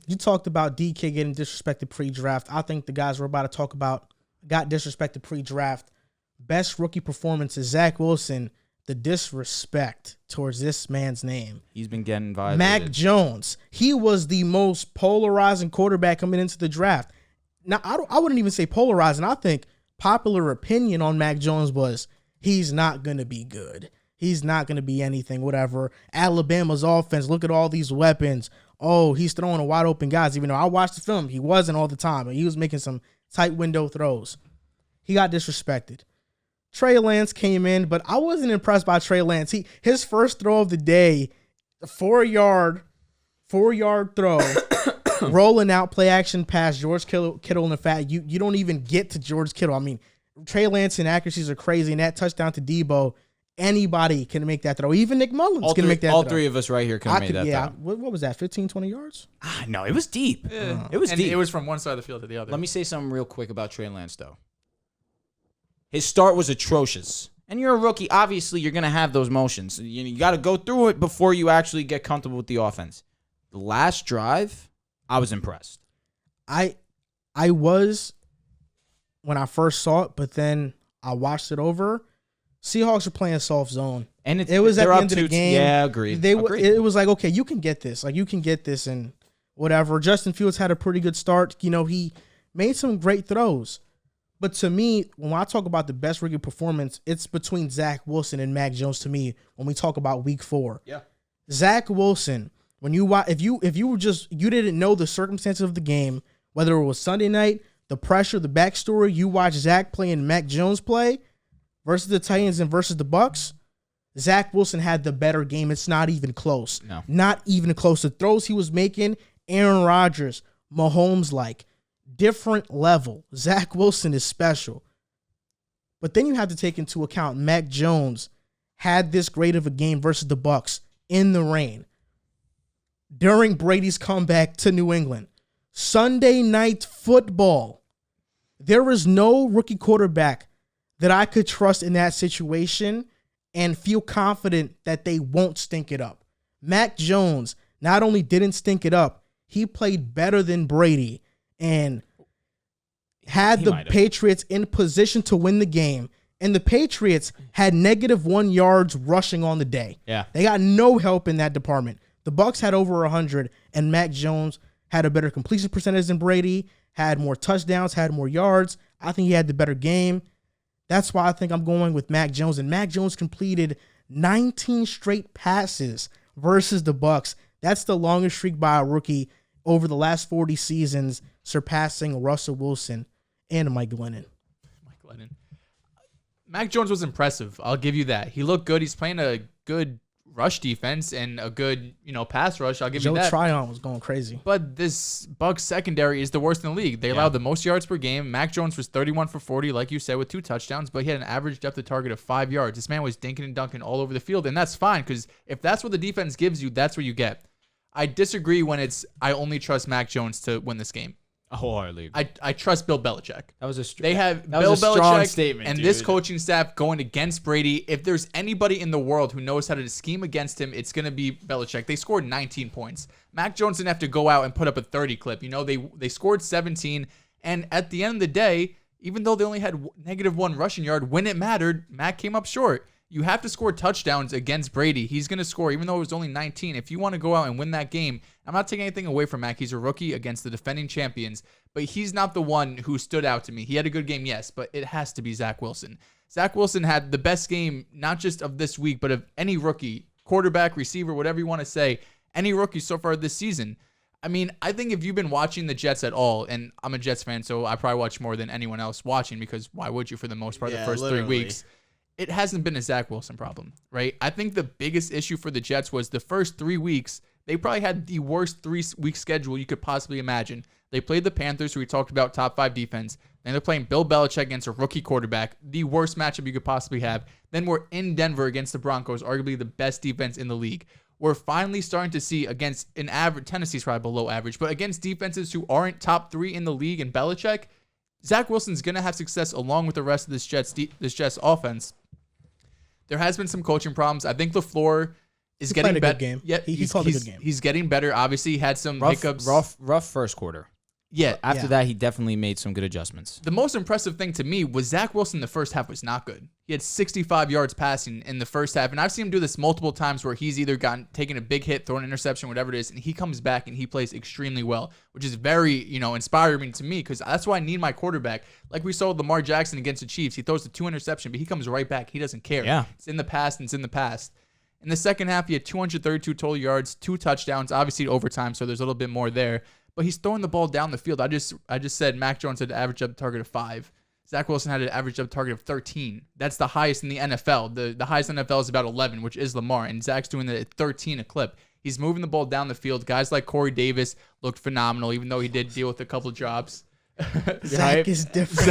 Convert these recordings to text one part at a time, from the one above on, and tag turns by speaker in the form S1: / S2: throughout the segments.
S1: You talked about DK getting disrespected pre-draft. I think the guys we're about to talk about got disrespected pre-draft. Best rookie performance is Zach Wilson. The disrespect towards this man's name.
S2: He's been getting violated.
S1: Mac Jones. He was the most polarizing quarterback coming into the draft. Now, I wouldn't even say polarizing. I think popular opinion on Mac Jones was he's not going to be good. He's not going to be anything, whatever. Alabama's offense, look at all these weapons. Oh, he's throwing a wide open guys. Even though I watched the film, he wasn't all the time. He was making some tight window throws. He got disrespected. Trey Lance came in, but I wasn't impressed by Trey Lance. His first throw of the day, a 4-yard throw, rolling out play action pass, George Kittle in the fact you don't even get to George Kittle. I mean, Trey Lance and accuracies are crazy, and that touchdown to Debo, anybody can make that throw. Even Nick Mullins can make that throw.
S2: All three of us right here can make that throw.
S1: What was that, 15, 20 yards?
S2: No, it was deep. It was deep.
S3: It was from one side of the field to the other.
S2: Let me say something real quick about Trey Lance, though. His start was atrocious. And you're a rookie. Obviously, you're going to have those motions. You got to go through it before you actually get comfortable with the offense. The last drive, I was impressed.
S1: I was when I first saw it, but then I watched it over. Seahawks are playing soft zone. And it was at the end of the game.
S2: Yeah, agreed.
S1: It was like, okay, you can get this. Like, you can get this and whatever. Justin Fields had a pretty good start. He made some great throws. But to me, when I talk about the best rookie performance, it's between Zach Wilson and Mac Jones to me when we talk about week 4.
S2: Yeah.
S1: Zach Wilson, when you if you were just you didn't know the circumstances of the game, whether it was Sunday night, the pressure, the backstory, you watch Zach play and Mac Jones play versus the Titans and versus the Bucks, Zach Wilson had the better game. It's not even close.
S2: No.
S1: Not even close. The throws he was making, Aaron Rodgers, Mahomes-like. Different level. Zach Wilson is special. But then you have to take into account Mac Jones had this great of a game versus the Bucks in the rain during Brady's comeback to New England. Sunday night football. There is no rookie quarterback that I could trust in that situation and feel confident that they won't stink it up. Mac Jones not only didn't stink it up, he played better than Brady and had the Patriots in position to win the game. And the Patriots had -1 yards rushing on the day.
S2: Yeah.
S1: They got no help in that department. The Bucks had over 100, and Mac Jones had a better completion percentage than Brady, had more touchdowns, had more yards. I think he had the better game. That's why I think I'm going with Mac Jones. And Mac Jones completed 19 straight passes versus the Bucks. That's the longest streak by a rookie over the last 40 seasons, surpassing Russell Wilson and Mike Glennon.
S3: Mac Jones was impressive. I'll give you that. He looked good. He's playing a good rush defense and a good, pass rush. I'll give you that.
S1: Joe Tryon was going crazy.
S3: But this Bucs secondary is the worst in the league. They allowed the most yards per game. Mac Jones was 31 for 40, like you said, with 2 touchdowns, but he had an average depth of target of 5 yards. This man was dinking and dunking all over the field, and that's fine because if that's what the defense gives you, that's what you get. I disagree when it's I only trust Mac Jones to win this game.
S2: Wholeheartedly agree.
S3: I trust Bill Belichick.
S2: They
S3: have
S2: Bill
S3: Bill Belichick
S2: strong statement,
S3: and
S2: dude.
S3: this coaching staff going against Brady. If there's anybody in the world who knows how to scheme against him, it's going to be Belichick. They scored 19 points. Mac Jones didn't have to go out and put up a 30 clip. They scored 17, and at the end of the day, even though they only had -1 rushing yard, when it mattered, Mac came up short. You have to score touchdowns against Brady. He's going to score, even though it was only 19. If you want to go out and win that game, I'm not taking anything away from Mac. He's a rookie against the defending champions, but he's not the one who stood out to me. He had a good game, yes, but it has to be Zach Wilson. Zach Wilson had the best game, not just of this week, but of any rookie, quarterback, receiver, whatever you want to say, any rookie so far this season. I mean, I think if you've been watching the Jets at all, and I'm a Jets fan, so I probably watch more than anyone else watching because why would you for the most part the first 3 weeks? It hasn't been a Zach Wilson problem, right? I think the biggest issue for the Jets was the first 3 weeks, they probably had the worst 3-week schedule you could possibly imagine. They played the Panthers, who we talked about, top 5 defense. Then they're playing Bill Belichick against a rookie quarterback, the worst matchup you could possibly have. Then we're in Denver against the Broncos, arguably the best defense in the league. We're finally starting to see against an average, Tennessee's probably below average, but against defenses who aren't top 3 in the league and Belichick, Zach Wilson's going to have success along with the rest of this Jets offense. There has been some coaching problems. I think LaFleur is
S1: He
S3: getting
S1: played a
S3: better.
S1: good game.
S3: Yeah,
S1: He called a good game.
S3: He's getting better. Obviously, he had some hiccups.
S2: Rough first quarter.
S3: Yeah.
S2: After that, he definitely made some good adjustments.
S3: The most impressive thing to me was Zach Wilson in the first half was not good. He had 65 yards passing in the first half, and I've seen him do this multiple times where he's either taken a big hit, thrown an interception, whatever it is, and he comes back and he plays extremely well, which is very, inspiring to me because that's why I need my quarterback. Like we saw with Lamar Jackson against the Chiefs, he throws the 2 interception, but he comes right back. He doesn't care.
S2: Yeah.
S3: It's in the past, and it's in the past. In the second half, he had 232 total yards, 2 touchdowns, obviously overtime, so there's a little bit more there. But he's throwing the ball down the field. I just said Mac Jones had an average up target of 5. Zach Wilson had an average up target of 13. That's the highest in the NFL. The highest in the NFL is about 11, which is Lamar, and Zach's doing that at 13 a clip. He's moving the ball down the field. Guys like Corey Davis looked phenomenal, even though he did deal with a couple of drops.
S1: Zach is different.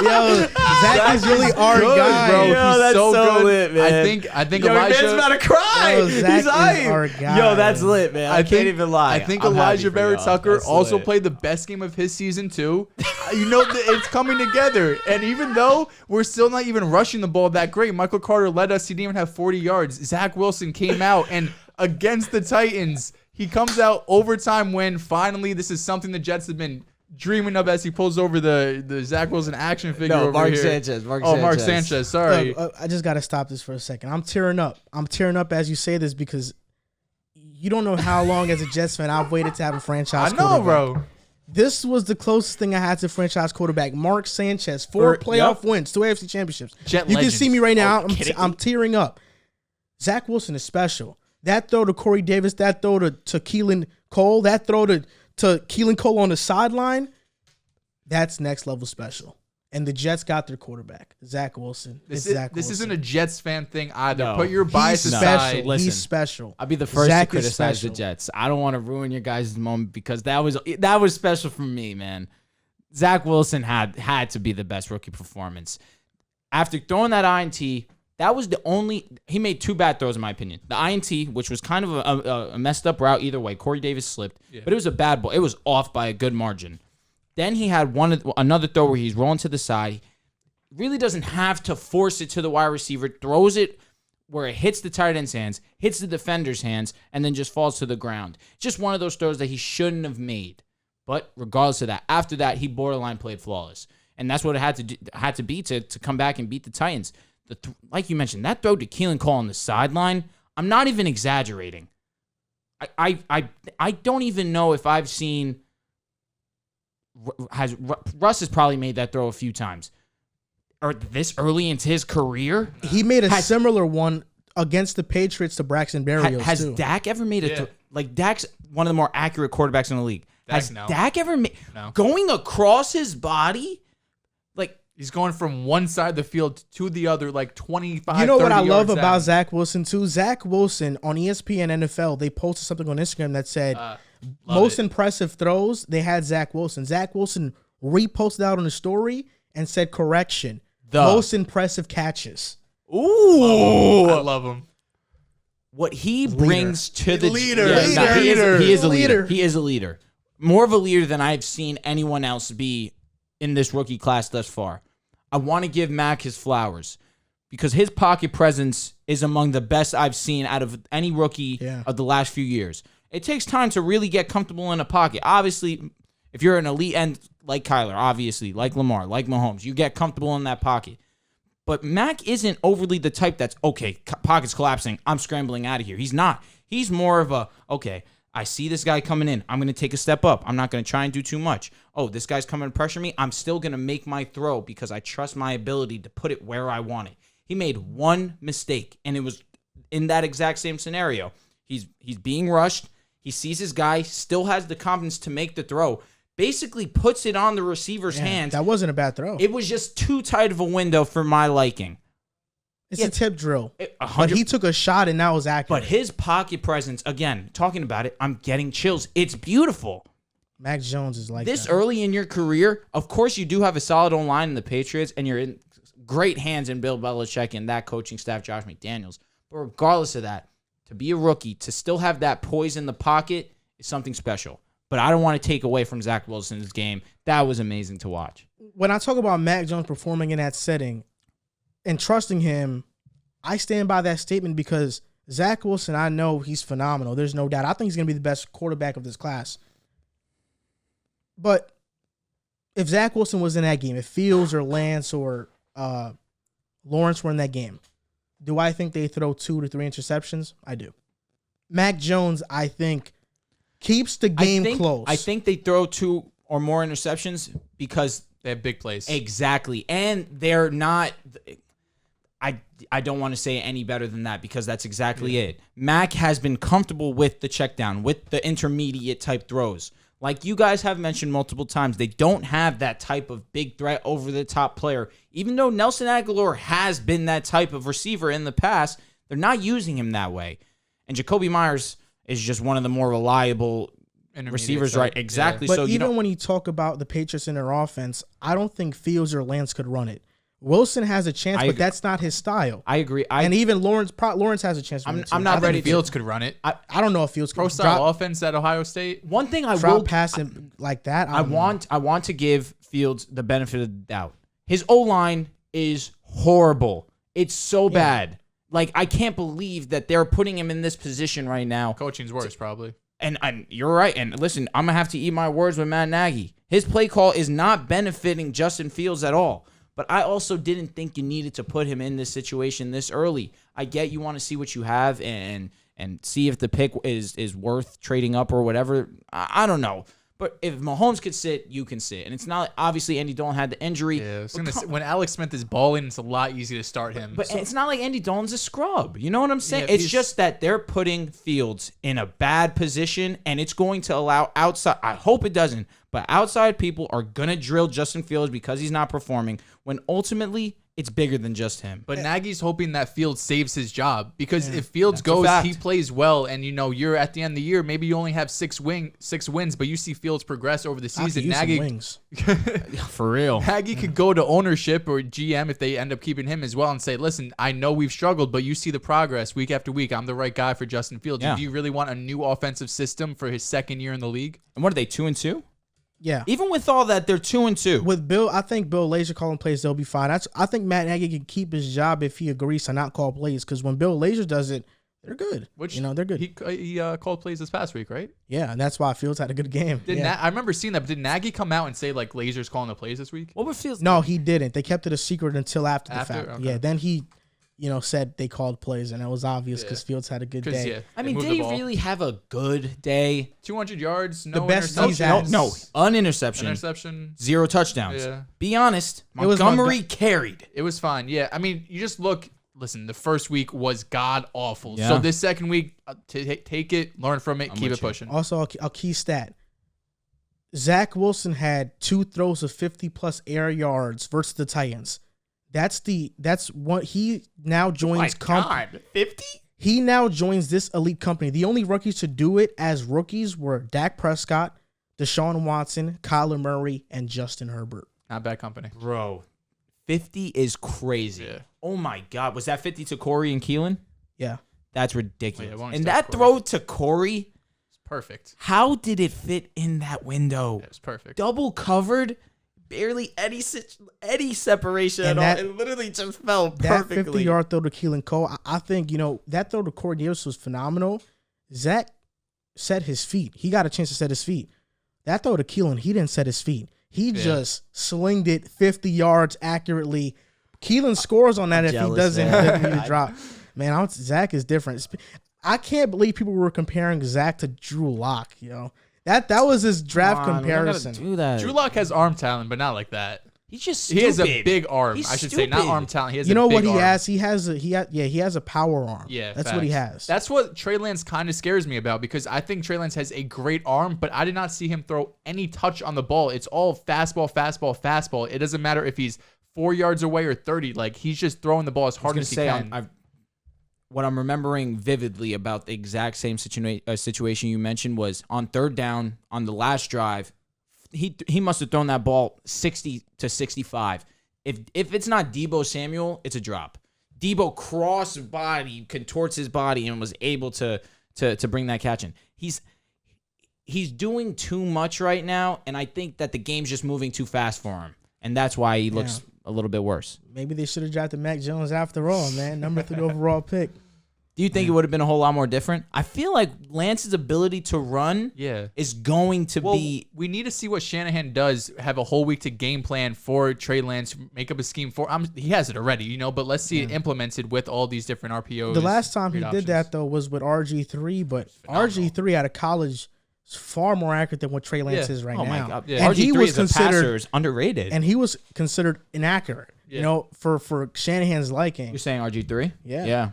S1: Yo, Zach is really our guy,
S3: bro.
S2: Yo,
S3: He's
S2: that's
S3: so
S2: so
S3: good.
S2: lit, man.
S3: I think
S2: Yo,
S3: Elijah.
S2: man's about to cry.
S1: Yo, Zach
S2: He's
S1: is
S2: hype.
S1: our guy.
S2: Yo, that's lit, man. I can't even lie.
S3: I think
S2: I'm
S3: Elijah
S2: happy for
S3: Barrett
S2: y'all.
S3: Tucker
S2: That's
S3: also
S2: lit.
S3: played the best game of his season too. It's coming together. And even though we're still not even rushing the ball that great, Michael Carter led us. He didn't even have 40 yards. Zach Wilson came out and against the Titans, he comes out overtime win. Finally, this is something the Jets have been dreaming of as he pulls over the Zach Wilson action figure over
S2: Mark
S3: here.
S2: Sanchez.
S3: Mark Sanchez. Sorry.
S1: I just got to stop this for a second. I'm tearing up. I'm tearing up as you say this because you don't know how long as a Jets fan I've waited to have a franchise
S3: I know,
S1: quarterback.
S3: bro.
S1: This was the closest thing I had to franchise quarterback. Mark Sanchez, 4 playoff wins, 2 AFC championships.
S3: Jet
S1: You
S3: legends.
S1: can see me right now.
S2: kidding
S1: I'm
S2: me?
S1: tearing up. Zach Wilson is special. That throw to Corey Davis, that throw to Keelan Cole, that throw to Keelan Cole on the sideline, that's next level special. And the Jets got their quarterback, Zach Wilson.
S3: This
S1: Wilson.
S3: isn't a Jets fan thing either.
S2: No.
S3: Put your
S1: He's
S3: bias
S1: special.
S3: aside.
S2: Listen.
S1: He's special.
S2: I'll be the first
S1: Zach
S2: to
S1: is
S2: criticize the
S1: special.
S2: Jets. I don't want to ruin your guys' moment because that was special for me, man. Zach Wilson had to be the best rookie performance. After throwing that INT, that was the only. He made 2 bad throws in my opinion. The INT, which was kind of a messed up route either way. Corey Davis slipped, but it was a bad ball. It was off by a good margin. Then he had another throw where he's rolling to the side. Really doesn't have to force it to the wide receiver. Throws it where it hits the tight end's hands, hits the defender's hands, and then just falls to the ground. Just one of those throws that he shouldn't have made. But regardless of that, after that, he borderline played flawless. And that's what it had to be to come back and beat the Titans. Like you mentioned, that throw to Keelan Cole on the sideline, I'm not even exaggerating. I don't even know if I've seen... Russ has probably made that throw a few times. Or this early into his career?
S1: He made a similar one against the Patriots to Braxton Berrios,
S2: Has
S1: too.
S2: Dak ever made a like Dak's one of the more accurate quarterbacks in the league. Has
S3: no.
S2: Dak ever made
S3: No.
S2: going across his body? Like
S3: He's going from one side of the field to the other, like 25.
S1: You know what
S3: 30
S1: I love
S3: yards
S1: about
S3: out.
S1: Zach Wilson, too? Zach Wilson on ESPN NFL, they posted something on Instagram that said, most impressive throws, they had Zach Wilson. Zach Wilson reposted out on the story and said, correction, most impressive catches.
S2: ooh,
S3: I love him.
S2: what he brings to the
S3: Leader.
S2: he is a leader.
S1: Leader.
S2: He is a leader. More of a leader than I've seen anyone else be in this rookie class thus far. I want to give Mac his flowers because his pocket presence is among the best I've seen out of any rookie of the last few years. It takes time to really get comfortable in a pocket. Obviously, if you're an elite end like Kyler, obviously, like Lamar, like Mahomes, you get comfortable in that pocket. But Mac isn't overly the type that's, okay, pocket's collapsing, I'm scrambling out of here. He's not. He's more of a, okay, I see this guy coming in. I'm going to take a step up. I'm not going to try and do too much. Oh, this guy's coming to pressure me. I'm still going to make my throw because I trust my ability to put it where I want it. He made one mistake, and it was in that exact same scenario. He's being rushed. He sees his guy, still has the confidence to make the throw, basically puts it on the receiver's hands.
S1: That wasn't a bad throw.
S2: It was just too tight of a window for my liking.
S1: It's a tip drill. But
S2: 100
S1: he took a shot and that was accurate.
S2: But his pocket presence, again, talking about it, I'm getting chills. It's beautiful.
S1: Mac Jones is like
S2: This
S1: that.
S2: early in your career, of course you do have a solid O-line in the Patriots, and you're in great hands in Bill Belichick and that coaching staff, Josh McDaniels. But regardless of that, to be a rookie, to still have that poise in the pocket is something special. But I don't want to take away from Zach Wilson's game. That was amazing to watch.
S1: When I talk about Mac Jones performing in that setting and trusting him, I stand by that statement because Zach Wilson, I know he's phenomenal. There's no doubt. I think he's going to be the best quarterback of this class. But if Zach Wilson was in that game, if Fields or Lance or Lawrence were in that game, do I think they throw 2 to 3 interceptions? I do. Mac Jones, I think, keeps the game close.
S2: I think they throw 2 or more interceptions because
S3: they have big plays.
S2: Exactly. And they're not... I don't want to say any better than that because that's exactly it. Mac has been comfortable with the check down, with the intermediate type throws. Like you guys have mentioned multiple times, they don't have that type of big threat over the top player. Even though Nelson Aguilar has been that type of receiver in the past, they're not using him that way. And Jacoby Myers is just one of the more reliable receivers, right? Exactly.
S1: But
S2: so
S1: even when you talk about the Patriots in their offense, I don't think Fields or Lance could run it. Wilson has a chance, but that's not his style.
S2: I agree.
S1: And even Lawrence has a chance.
S2: I'm not ready.
S3: Fields could run it.
S1: I don't know if Fields
S3: pro style offense at Ohio State.
S2: One thing I
S1: will
S2: will
S1: pass him like that.
S2: I want to give Fields the benefit of the doubt. His O-line is horrible. It's so bad. Like I can't believe that they're putting him in this position right now.
S3: Coaching's worse, probably.
S2: And you're right. And listen, I'm gonna have to eat my words with Matt Nagy. His play call is not benefiting Justin Fields at all. But I also didn't think you needed to put him in this situation this early. I get you want to see what you have and see if the pick is worth trading up or whatever. I don't know. But if Mahomes could sit, you can sit. And it's not obviously Andy Dalton had the injury.
S3: Yeah, when Alex Smith is balling, it's a lot easier to start him.
S2: But it's not like Andy Dalton's a scrub. You know what I'm saying?
S3: Yeah,
S2: it's just that they're putting Fields in a bad position, and it's going to allow outside. I hope it doesn't, but outside people are going to drill Justin Fields because he's not performing, when ultimately it's bigger than just him.
S3: But Nagy's hoping that Fields saves his job because if Fields goes, he plays well, and you're at the end of the year, maybe you only have 6 wins, but you see Fields progress over the season. Nagy
S1: wings.
S2: For real.
S3: Nagy could go to ownership or GM if they end up keeping him as well and say, listen, I know we've struggled, but you see the progress week after week. I'm the right guy for Justin Fields.
S2: Yeah.
S3: Do you really want a new offensive system for his second year in the league?
S2: And what are they, 2-2?
S1: Yeah.
S2: Even with all that, they're 2-2.
S1: With Bill, I think Bill Lazor calling plays, they'll be fine. I think Matt Nagy can keep his job if he agrees to not call plays, because when Bill Lazor does it, they're good. They're good.
S3: He called plays this past week, right?
S1: Yeah, and that's why Fields had a good game.
S3: I remember seeing that, but did Nagy come out and say, like, Lazor's calling the plays this week?
S2: What would Fields?
S1: No, he didn't. They kept it a secret until after the fact.
S3: Okay.
S1: Yeah, then he said they called plays, and it was obvious because Fields had a good day.
S3: Yeah,
S2: I mean, did he really have a good day?
S3: 200 yards,
S1: The
S3: no
S1: best
S3: interception.
S1: he's had.
S2: No, an interception. 0 touchdowns.
S3: Yeah.
S2: Be honest,
S1: It was
S2: Montgomery carried.
S3: It was fine. Yeah, I mean, you just look. Listen, the first week was god awful.
S2: Yeah.
S3: So this second week, take it, learn from it, keep it pushing.
S1: Also, a key stat. Zach Wilson had 2 throws of 50-plus air yards versus the Titans. That's what he now joins.
S2: 50?
S1: He now joins this elite company. The only rookies to do it as rookies were Dak Prescott, Deshaun Watson, Kyler Murray, and Justin Herbert.
S3: Not bad company.
S2: Bro, 50 is crazy.
S3: Yeah.
S2: Oh my God. Was that 50 to Corey and Keelan?
S1: Yeah.
S2: That's ridiculous.
S3: Yeah,
S2: and that throw to Corey,
S3: it's perfect.
S2: how did it fit in that window?
S3: Yeah, it's perfect.
S2: Double covered, barely any separation
S1: And
S2: at all. It literally just fell perfectly.
S1: That 50-yard throw to Keelan Cole, I think, that throw to Corey Davis was phenomenal. Zach set his feet. He got a chance to set his feet. That throw to Keelan, he didn't set his feet. He just slinged it 50 yards accurately. Keelan scores on that if he doesn't drop. Man, Zach is different. I can't believe people were comparing Zach to Drew Lock. That was his draft comparison.
S2: Do that.
S3: Drew Lock has arm talent, but not like that.
S2: He's just stupid.
S3: He has a big arm.
S2: He's
S3: I should say, not
S2: stupid.
S3: arm talent. He has
S1: You know
S3: a big
S1: what he
S3: arm.
S1: has? He has a power arm.
S3: Yeah,
S1: that's
S3: facts.
S1: what he has.
S3: That's what Trey Lance kind of scares me about, because I think Trey Lance has a great arm, but I did not see him throw any touch on the ball. It's all fastball, fastball, fastball. It doesn't matter if he's 4 yards away or 30. Like, he's just throwing the ball as hard as he can.
S2: What I'm remembering vividly about the exact same situation you mentioned was on 3rd down on the last drive. He must have thrown that ball 60 to 65. If it's not Deebo Samuel, it's a drop. Deebo crossed body, contorts his body, and was able to bring that catch in. He's doing too much right now, and I think that the game's just moving too fast for him, and that's why he looks a little bit worse.
S1: Maybe they should have drafted Mac Jones after all, man. Number 3 overall pick.
S2: Do you think it would have been a whole lot more different? I feel like Lance's ability to run is going to be...
S3: We need to see what Shanahan does, have a whole week to game plan for Trey Lance, make up a scheme for... he has it already, but let's see it implemented with all these different RPOs.
S1: The last time he did that, though, was with RG3, but RG3 out of college is far more accurate than what Trey Lance is right now.
S2: My God.
S1: And
S2: RG3
S1: he was
S2: as a passer is underrated.
S1: And he was considered inaccurate, for Shanahan's liking.
S2: You're saying RG3?
S1: Yeah.